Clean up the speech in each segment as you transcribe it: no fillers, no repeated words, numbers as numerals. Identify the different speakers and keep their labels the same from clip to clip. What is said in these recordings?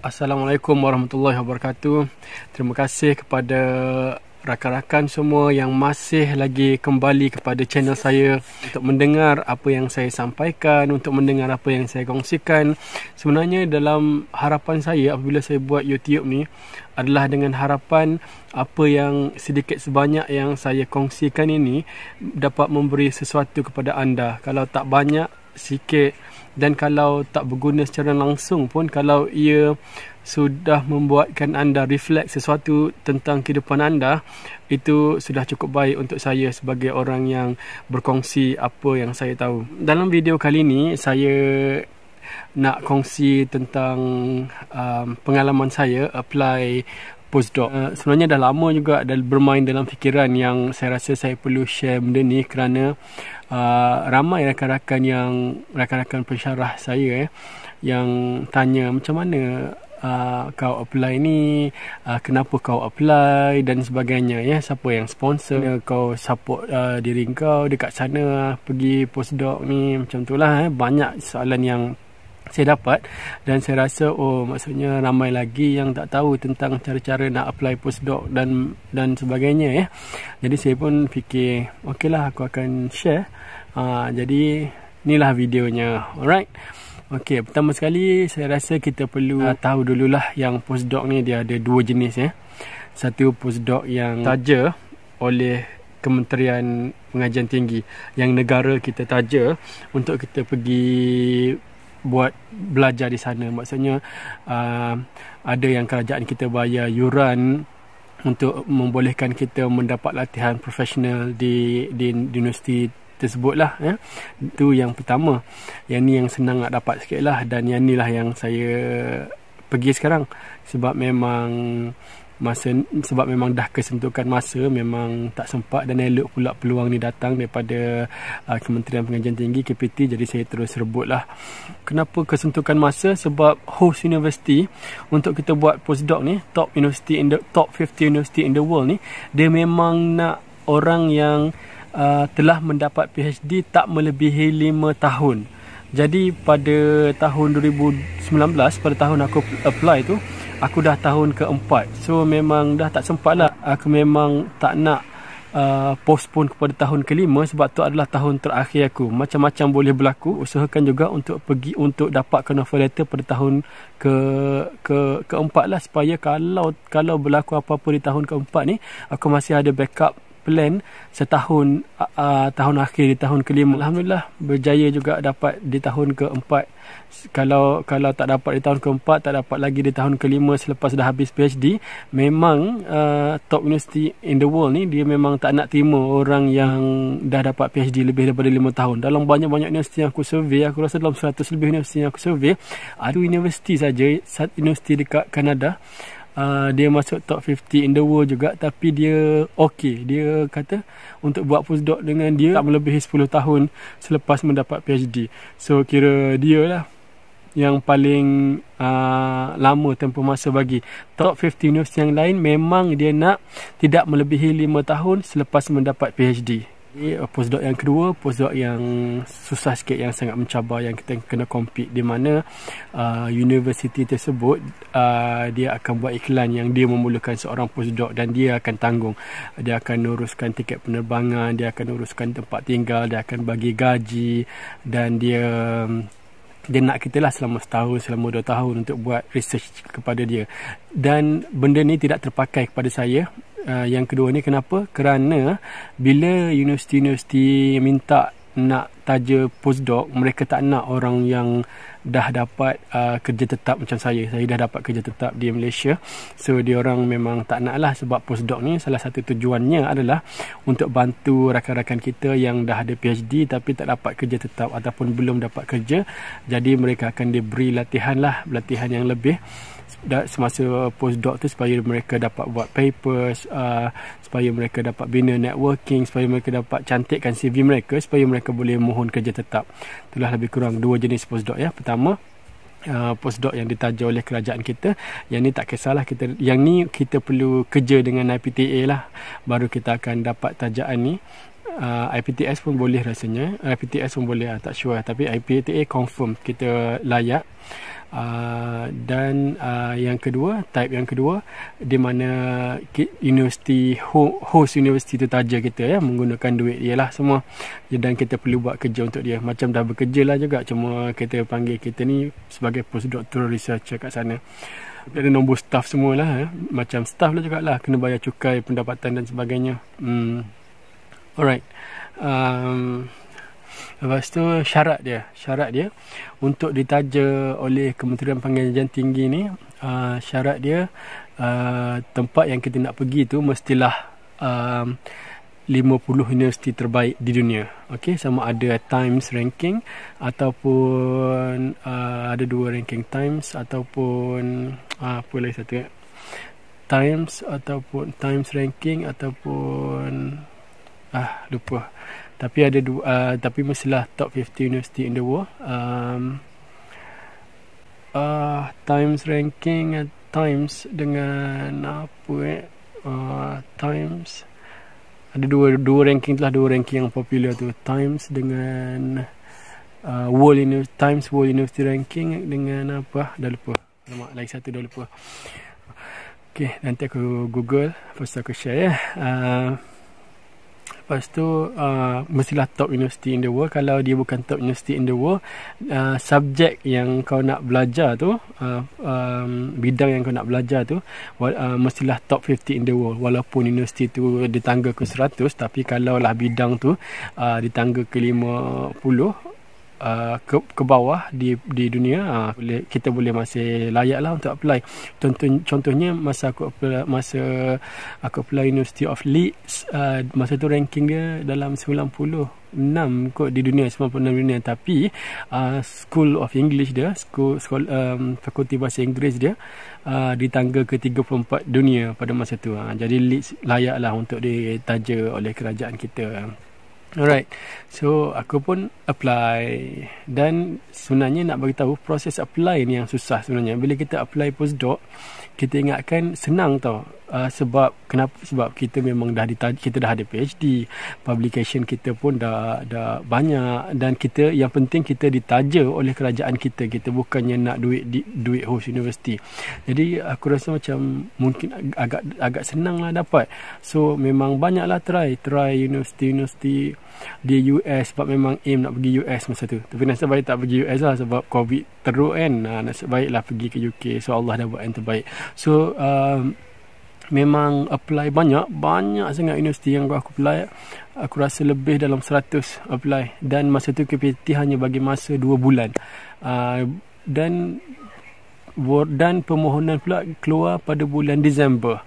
Speaker 1: Assalamualaikum warahmatullahi wabarakatuh. Terima kasih kepada rakan-rakan semua yang masih lagi kembali kepada channel saya untuk mendengar apa yang saya sampaikan, untuk mendengar apa yang saya kongsikan. Sebenarnya dalam harapan saya apabila saya buat YouTube ni adalah dengan harapan apa yang sedikit sebanyak yang saya kongsikan ini dapat memberi sesuatu kepada anda. Kalau tak banyak, sikit, dan kalau tak berguna secara langsung pun, kalau ia sudah membuatkan anda reflect sesuatu tentang kehidupan anda, itu sudah cukup baik untuk saya sebagai orang yang berkongsi apa yang saya tahu. Dalam video kali ini saya nak kongsi tentang pengalaman saya apply postdoc. Sebenarnya dah lama juga dah bermain dalam fikiran yang saya rasa saya perlu share benda ni kerana ramai rakan-rakan pensyarah saya yang tanya macam mana kau apply ni, kenapa kau apply dan sebagainya ya, siapa yang sponsor kau support diri kau dekat sana pergi postdoc ni, macam tu lah. Banyak soalan yang saya dapat dan saya rasa maksudnya ramai lagi yang tak tahu tentang cara-cara nak apply postdoc dan sebagainya ya. Jadi saya pun fikir okeylah aku akan share. Jadi inilah videonya. Alright. Okey, pertama sekali saya rasa kita perlu tahu dululah yang postdoc ni dia ada dua jenis ya. Satu postdoc yang taja oleh Kementerian Pengajian Tinggi, yang negara kita taja untuk kita pergi buat belajar di sana. Maksudnya ada yang kerajaan kita bayar yuran untuk membolehkan kita mendapat latihan profesional di universiti tersebut lah ya. Itu yang pertama. Yang ni yang senang nak dapat sikit lah, dan yang ni lah yang saya pergi sekarang sebab memang dah kesentukan masa, memang tak sempat, dan elok pula peluang ni datang daripada Kementerian Pengajian Tinggi KPT, jadi saya terus rebut lah. Kenapa kesentukan masa? Sebab host university untuk kita buat postdoc ni, top 50 university in the world ni, dia memang nak orang yang telah mendapat PhD tak melebihi 5 tahun. Jadi pada tahun 2019, pada tahun aku apply tu, aku dah tahun keempat. So memang dah tak sempat lah. Aku memang tak nak postpone kepada tahun kelima sebab tu adalah tahun terakhir aku. Macam-macam boleh berlaku. Usahakan juga untuk pergi untuk dapatkan offer letter pada tahun keempat lah, supaya kalau berlaku apa-apa di tahun keempat ni, aku masih ada backup plan setahun, tahun akhir di tahun kelima. Alhamdulillah berjaya juga dapat di tahun keempat. Kalau tak dapat di tahun keempat, tak dapat lagi di tahun kelima selepas dah habis PhD. Memang top university in the world ni dia memang tak nak terima orang yang dah dapat PhD lebih daripada 5 tahun. Dalam banyak-banyak universiti yang aku survey, aku rasa dalam 100 lebih universiti yang aku survey, ada universiti saja, universiti dekat Kanada, dia masuk top 50 in the world juga, tapi dia dia kata untuk buat postdoc dengan dia tak melebihi 10 tahun selepas mendapat PhD. So kira dia lah yang paling lama tempoh masa bagi. Top 50 universiti yang lain memang dia nak tidak melebihi 5 tahun selepas mendapat PhD. Postdoc yang kedua, postdoc yang susah sikit, yang sangat mencabar, yang kita kena compete, di mana universiti tersebut dia akan buat iklan yang dia memerlukan seorang postdoc, dan dia akan tanggung. Dia akan uruskan tiket penerbangan, dia akan uruskan tempat tinggal, dia akan bagi gaji, dan dia nak kita lah selama setahun, selama 2 tahun untuk buat research kepada dia. Dan benda ni tidak terpakai kepada saya. Yang kedua ni kenapa? Kerana bila universiti-universiti minta nak taja postdoc, mereka tak nak orang yang dah dapat kerja tetap macam saya. Saya dah dapat kerja tetap di Malaysia. So dia orang memang tak nak lah, sebab postdoc ni salah satu tujuannya adalah untuk bantu rakan-rakan kita yang dah ada PhD tapi tak dapat kerja tetap ataupun belum dapat kerja. Jadi mereka akan diberi latihan yang lebih semasa postdoc tu, supaya mereka dapat buat papers, supaya mereka dapat bina networking, supaya mereka dapat cantikkan CV mereka, supaya mereka boleh mohon kerja tetap. Itulah lebih kurang dua jenis postdoc ya. Pertama, postdoc yang ditaja oleh kerajaan kita. Yang ni tak kisahlah, yang ni kita perlu kerja dengan IPTA lah, baru kita akan dapat tajaan ni. IPTS pun boleh rasanya, IPTS pun boleh, tak sure, tapi IPTA confirm kita layak. Dan yang kedua, type yang kedua, di mana universiti host universiti tu taja kita menggunakan duit dia lah semua, dan kita perlu buat kerja untuk dia, macam dah bekerja lah juga, cuma kita panggil kita ni sebagai postdoctoral researcher kat sana. Ada nombor staff semua lah, macam staff lah jugalah, kena bayar cukai pendapatan dan sebagainya. Alright. Lepas tu syarat dia untuk ditaja oleh Kementerian Pengajian Tinggi ni, syarat dia tempat yang kita nak pergi tu mestilah 50 universiti terbaik di dunia. Okey, sama ada Times ranking ataupun ada 2 ranking, Times ataupun apa lagi satu Times ataupun Times ranking ataupun lupa. Tapi ada tapi mestilah top 50 university in the world. Times ranking, Times dengan apa Times ada dua ranking tu lah, 2 ranking yang popular tu, Times dengan Times World University Ranking dengan apa dah lupa. Alamak, lagi satu dah lupa. Okay, nanti aku google, lepas tu aku share Lepas tu mestilah top university in the world. Kalau dia bukan top university in the world, subjek yang kau nak belajar tu, bidang yang kau nak belajar tu, mestilah top 50 in the world. Walaupun universiti tu di tangga ke 100, tapi kalaulah bidang tu di tangga ke 50 ke bawah di dunia, kita boleh masih layak lah untuk apply. Contohnya masa aku apply University of Leeds, masa tu ranking dia dalam 96 kot di dunia, 96 dunia. Tapi School of English dia, fakulti bahasa Inggeris dia di tangga ke 34 dunia pada masa tu. Jadi Leeds layak lah untuk ditaja oleh kerajaan kita. Alright, so aku pun apply, dan sebenarnya nak bagi tahu proses apply ni yang susah sebenarnya. Bila kita apply postdoc, kita ingatkan senang tau. Sebab kita memang kita dah ada PhD, publication kita pun dah banyak, dan yang penting kita ditaja oleh kerajaan kita bukannya nak duit host university. Jadi aku rasa macam mungkin agak senang lah dapat. So memang banyaklah try universiti di US, sebab memang aim nak pergi US masa tu. Tapi nasib baik tak pergi US lah, sebab COVID teruk kan. Nasib baiklah pergi ke UK. So Allah dah buat yang terbaik. So memang apply banyak sangat universiti yang aku apply. Aku rasa lebih dalam 100 apply, dan masa tu KPT hanya bagi masa 2 bulan. Dan permohonan pula keluar pada bulan Disember.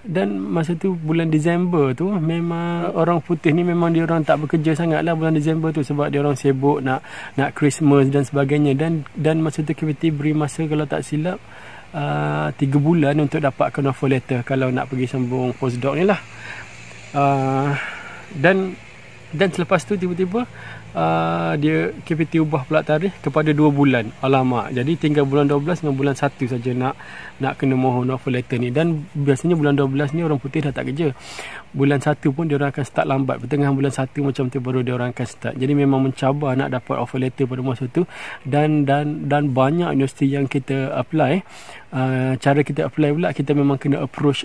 Speaker 1: Dan masa tu bulan Disember tu memang orang putih ni memang dia orang tak bekerja sangat lah bulan Disember tu, sebab dia orang sibuk nak Christmas dan sebagainya. Dan masa tu KPT beri masa, kalau tak silap, 3 bulan untuk dapatkan offer letter kalau nak pergi sambung postdoc ni lah. Dan selepas tu tiba-tiba dia KPT ubah pula tarikh kepada 2 bulan. Alamak, jadi tinggal bulan 12 dengan bulan 1 saja nak kena mohon offer letter ni. Dan biasanya bulan 12 ni orang putih dah tak kerja. Bulan 1 pun dia orang akan start lambat, pertengahan bulan 1 macam tu baru dia orang akan start. Jadi memang mencabar nak dapat offer letter pada masa tu. Dan banyak universiti yang kita apply. Cara kita apply pula, kita memang kena approach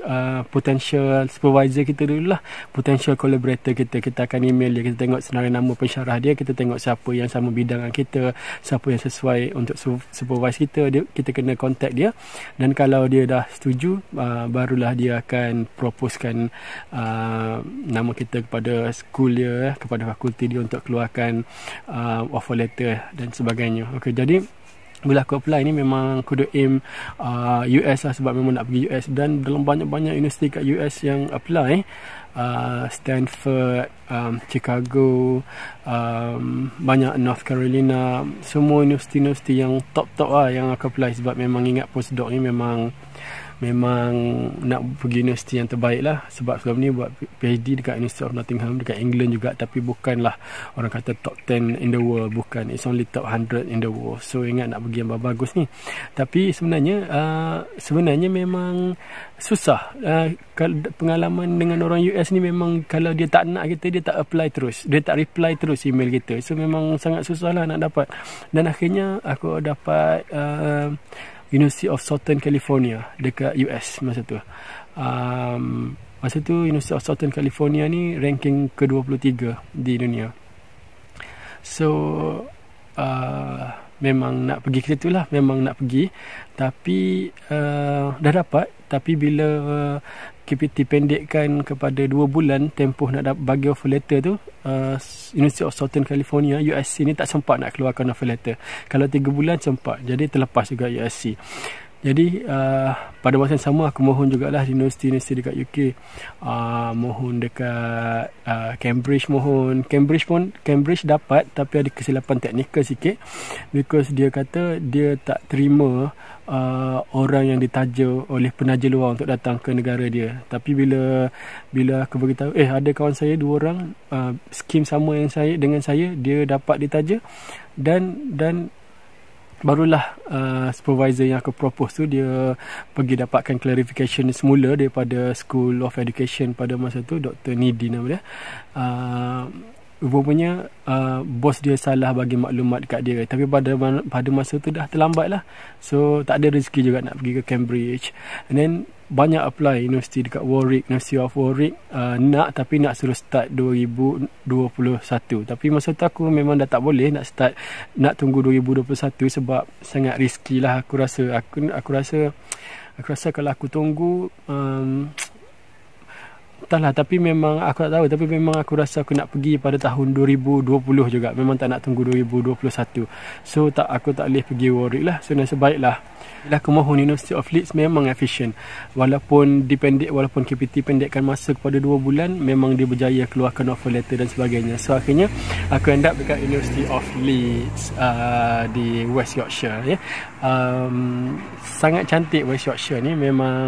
Speaker 1: potential supervisor kita dulu lah, potential collaborator kita akan email dia, kita tengok senarai nama pensyarah dia, kita tengok siapa yang sama bidang dengan kita, siapa yang sesuai untuk supervise kita, kita kena contact dia. Dan kalau dia dah setuju, barulah dia akan proposekan nama kita kepada school dia, kepada fakulti dia untuk keluarkan offer letter dan sebagainya. Okay, jadi bila aku apply ni memang aku aim US lah, sebab memang nak pergi US. Dan dalam banyak-banyak universiti kat US yang apply, Stanford, Chicago, banyak North Carolina, semua universiti-universiti yang top lah yang aku apply. Sebab memang ingat postdoc ni memang memang nak pergi universiti yang terbaik lah. Sebab sebelum ni buat PhD dekat University of Nottingham dekat England juga, tapi bukanlah orang kata top 10 in the world, bukan, it's only top 100 in the world. So ingat nak pergi yang bagus ni. Tapi sebenarnya memang susah. Pengalaman dengan orang US ni memang kalau dia tak nak kita, dia tak apply terus, dia tak reply terus email kita. So memang sangat susah lah nak dapat. Dan akhirnya aku dapat University of Southern California dekat US masa tu. Masa tu University of Southern California ni ranking ke-23 di dunia. So memang nak pergi ke situ lah, memang nak pergi. Tapi dah dapat. Tapi bila KPT pendekkan kepada 2 bulan tempoh nak bagi offer letter tu, University of Southern California USC ni tak sempat nak keluarkan offer letter. Kalau 3 bulan sempat, jadi terlepas juga USC. Jadi pada masa yang sama aku mohon jugalah di universiti-universiti dekat UK, mohon dekat Cambridge, Cambridge dapat, tapi ada kesilapan teknikal sikit, because dia kata dia tak terima orang yang ditaja oleh penaja luar untuk datang ke negara dia. Tapi bila aku beritahu, ada kawan saya 2 orang skim sama yang dengan saya, dia dapat ditaja, dan barulah supervisor yang aku propose tu, dia pergi dapatkan clarification semula daripada School of Education pada masa tu, Dr. Nidi nama dia. Rupanya bos dia salah bagi maklumat dekat dia, tapi pada masa tu dah terlambat lah. So tak ada rezeki juga nak pergi ke Cambridge. And then banyak apply universiti dekat Warwick, University of Warwick, tapi nak suruh start 2021. Tapi masa tu aku memang dah tak boleh nak start, nak tunggu 2021 sebab sangat risky lah. Aku rasa kalau aku tunggu entahlah, tapi memang aku tak tahu, tapi memang aku rasa aku nak pergi pada tahun 2020 juga, memang tak nak tunggu 2021. So aku tak boleh pergi Warwick lah. So nasib baiklah bila aku mohon University of Leeds memang efisien, walaupun KPT pendekkan masa kepada 2 bulan, memang dia berjaya keluarkan offer letter dan sebagainya. So akhirnya aku end up dekat University of Leeds di West Yorkshire, ya. Sangat cantik West Yorkshire ni, memang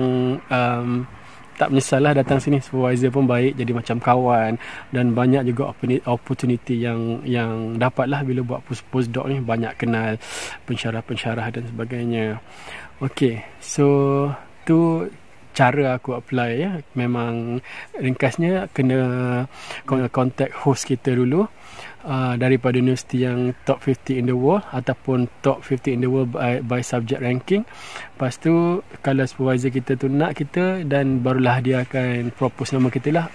Speaker 1: tak menyesal lah datang sini. Supervisor pun baik, jadi macam kawan, dan banyak juga opportunity yang dapat lah bila buat postdoc ni, banyak kenal pensyarah-pensyarah dan sebagainya. Okay, so tu cara aku apply, ya. Memang ringkasnya kena contact host kita dulu, daripada universiti yang top 50 in the world ataupun top 50 in the world by subject ranking. Lepas tu kalau supervisor kita tu nak kita, dan barulah dia akan propose nama kita lah.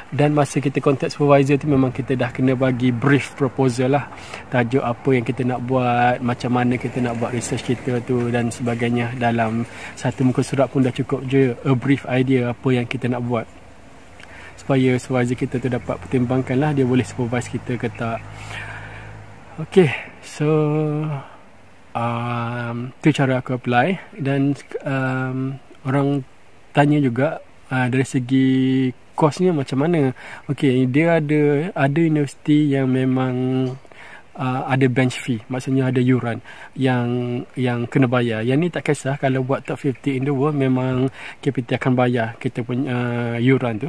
Speaker 1: Dan masa kita contact supervisor tu memang kita dah kena bagi brief proposal lah, tajuk apa yang kita nak buat, macam mana kita nak buat research kita tu dan sebagainya. Dalam satu muka surat pun dah cukup je, a brief idea apa yang kita nak buat, supaya supervisor kita tu dapat pertimbangkan lah, dia boleh supervise kita ke tak. Okay, so tu cara aku apply. Dan orang tanya juga dari segi kosnya macam mana. Okay, dia ada universiti yang memang ada bench fee, maksudnya ada yuran yang kena bayar. Yang ni tak kisah, kalau buat top 50 in the world memang KPT akan bayar kita punya yuran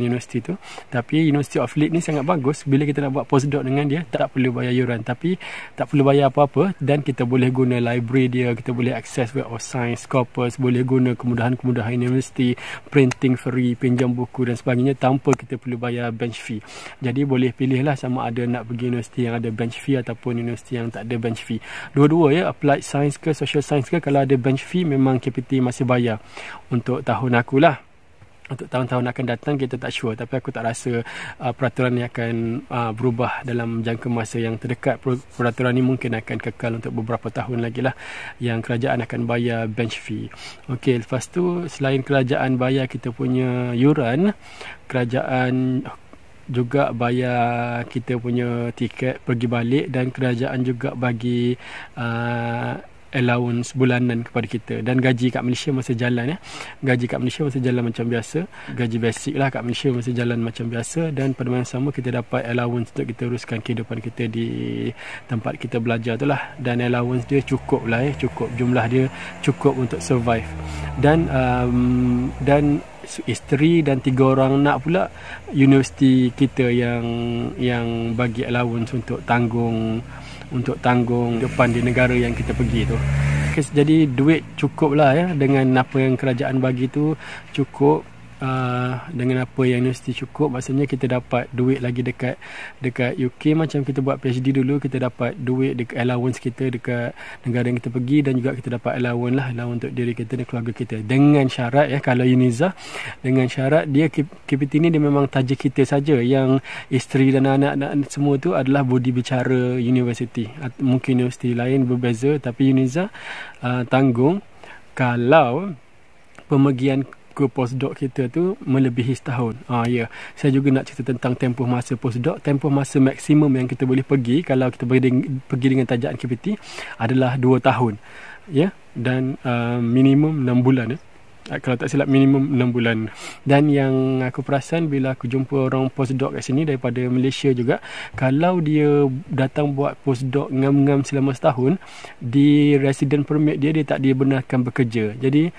Speaker 1: universiti tu. Tapi University of Leeds ni sangat bagus, bila kita nak buat postdoc dengan dia tak perlu bayar yuran, tapi tak perlu bayar apa-apa, dan kita boleh guna library dia, kita boleh access Web of Science, Scopus, boleh guna kemudahan-kemudahan universiti, printing free, pinjam buku dan sebagainya tanpa kita perlu bayar bench fee. Jadi boleh pilih lah sama ada nak pergi universiti yang ada bench fee ataupun universiti yang tak ada bench fee. Dua-dua, ya, applied science ke social science ke, kalau ada bench fee memang KPT masih bayar. Untuk tahun aku lah, untuk tahun-tahun akan datang kita tak sure, tapi aku tak rasa peraturan ni akan berubah dalam jangka masa yang terdekat. Peraturan ni mungkin akan kekal untuk beberapa tahun lagi lah, yang kerajaan akan bayar bench fee. Okey, lepas tu selain kerajaan bayar kita punya yuran, kerajaan juga bayar kita punya tiket pergi balik, dan kerajaan juga bagi allowance bulanan kepada kita, dan gaji kat Malaysia masih jalan gaji kat Malaysia masih jalan macam biasa, gaji basic lah kat Malaysia masih jalan macam biasa, dan pada masa sama kita dapat allowance untuk kita uruskan kehidupan kita di tempat kita belajar tu lah, dan allowance dia cukup lah cukup, jumlah dia cukup untuk survive, dan isteri dan 3 orang anak pula universiti kita yang bagi allowance untuk tanggung depan di negara yang kita pergi tu. Okay, jadi duit cukup lah dengan apa yang kerajaan bagi tu cukup. Dengan apa yang universiti cukup, maksudnya kita dapat duit lagi dekat UK. Macam kita buat PhD dulu, kita dapat duit dekat allowance kita dekat negara yang kita pergi, dan juga kita dapat allowance untuk diri kita dan keluarga kita, dengan syarat kalau UNIZA, dengan syarat dia KPT ni dia memang tajuk kita saja, yang isteri dan anak-anak semua tu adalah budi bicara universiti. Mungkin universiti lain berbeza, tapi UNIZA tanggung kalau pemergian ke postdoc kita tu melebihi setahun. Saya juga nak cerita tentang tempoh masa postdoc. Tempoh masa maksimum yang kita boleh pergi kalau kita pergi dengan tajaan KPT adalah 2 tahun. Dan minimum 6 bulan. Kalau tak silap minimum 6 bulan. Dan yang aku perasan bila aku jumpa orang postdoc kat sini daripada Malaysia juga, kalau dia datang buat postdoc ngam-ngam selama setahun, di resident permit dia tak dibenarkan bekerja. Jadi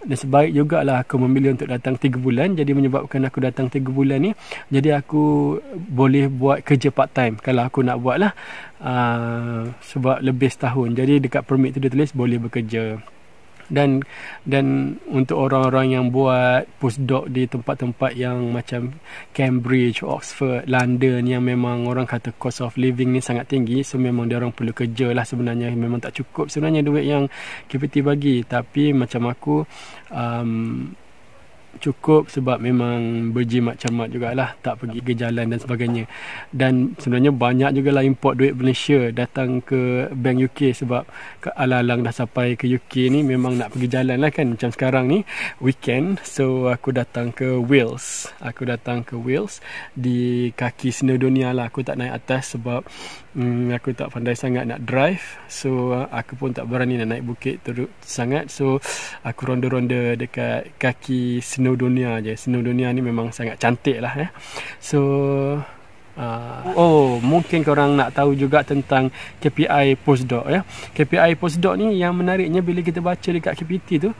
Speaker 1: sebaik jugalah aku memilih untuk datang 3 bulan. Jadi menyebabkan aku datang 3 bulan ni, jadi aku boleh buat kerja part time kalau aku nak buat lah, sebab lebih setahun. Jadi dekat permit tu dia tulis boleh bekerja. Dan untuk orang-orang yang buat postdoc di tempat-tempat yang macam Cambridge, Oxford, London, yang memang orang kata cost of living ni sangat tinggi, so memang dia orang perlu kerja lah sebenarnya. Memang tak cukup sebenarnya duit yang KPT bagi, tapi macam aku cukup sebab memang berjimat cermat jugalah, tak pergi ke jalan dan sebagainya. Dan sebenarnya banyak jugalah import duit Malaysia datang ke bank UK, sebab alang-alang dah sampai ke UK ni memang nak pergi jalan lah kan. Macam sekarang ni weekend, so aku datang ke Wales di kaki Snowdonia lah. Aku tak naik atas sebab aku tak pandai sangat nak drive, so aku pun tak berani nak naik bukit teruk sangat, so aku ronda-ronda dekat kaki Snowdonia je. Snowdonia ni memang sangat cantik lah So mungkin korang nak tahu juga tentang KPI postdoc KPI postdoc ni yang menariknya, bila kita baca dekat KPT tu,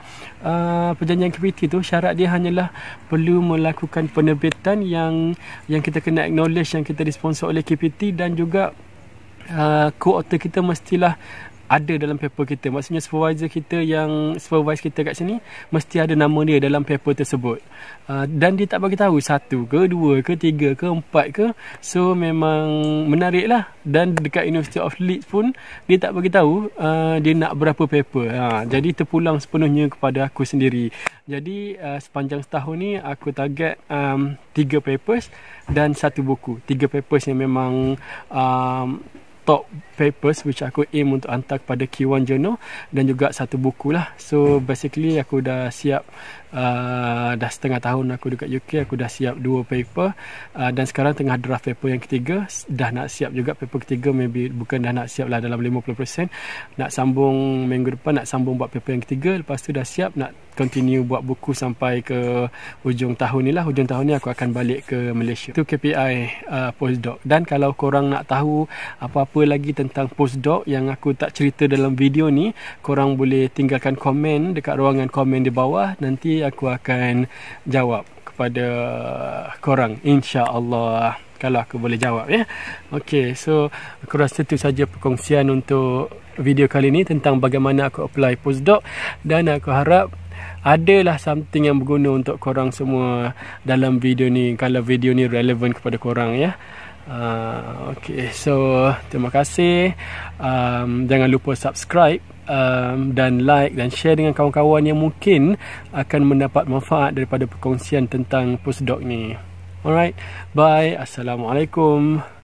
Speaker 1: perjanjian KPT tu, syarat dia hanyalah perlu melakukan penerbitan yang kita kena acknowledge, yang kita disponsor oleh KPT, dan juga co-author kita mestilah ada dalam paper kita. Maksudnya supervisor kita yang supervise kita kat sini mesti ada nama dia dalam paper tersebut. Dan dia tak bagi tahu 1 ke 2 ke 3 ke 4 ke. So memang menarik lah. Dan dekat University of Leeds pun dia tak bagi tahu dia nak berapa paper. Jadi terpulang sepenuhnya kepada aku sendiri. Jadi sepanjang setahun ni aku target 3 papers dan 1 buku. 3 papers yang memang top papers which aku aim untuk hantar kepada Q1 Journal, dan juga 1 buku lah. So basically aku dah siap, dah setengah tahun aku dekat UK, aku dah siap 2 paper, dan sekarang tengah draft paper yang ketiga. Dah nak siap juga paper ketiga, maybe bukan dah nak siap lah, dalam 50%. Nak sambung minggu depan, nak sambung buat paper yang ketiga. Lepas tu dah siap nak continue buat buku sampai ke hujung tahun ni lah. Hujung tahun ni aku akan balik ke Malaysia. Itu KPI postdoc. Dan kalau korang nak tahu apa-apa lagi tentang postdoc yang aku tak cerita dalam video ni, korang boleh tinggalkan komen dekat ruangan komen di bawah. Nanti aku akan jawab kepada korang, insya-Allah, kalau aku boleh jawab Okay, so aku rasa itu saja perkongsian untuk video kali ni tentang bagaimana aku apply postdoc, dan aku harap adalah something yang berguna untuk korang semua dalam video ni, kalau video ni relevan kepada korang Okay, so terima kasih. Jangan lupa subscribe, dan like dan share dengan kawan-kawan yang mungkin akan mendapat manfaat daripada perkongsian tentang postdoc ni. Alright, bye. Assalamualaikum.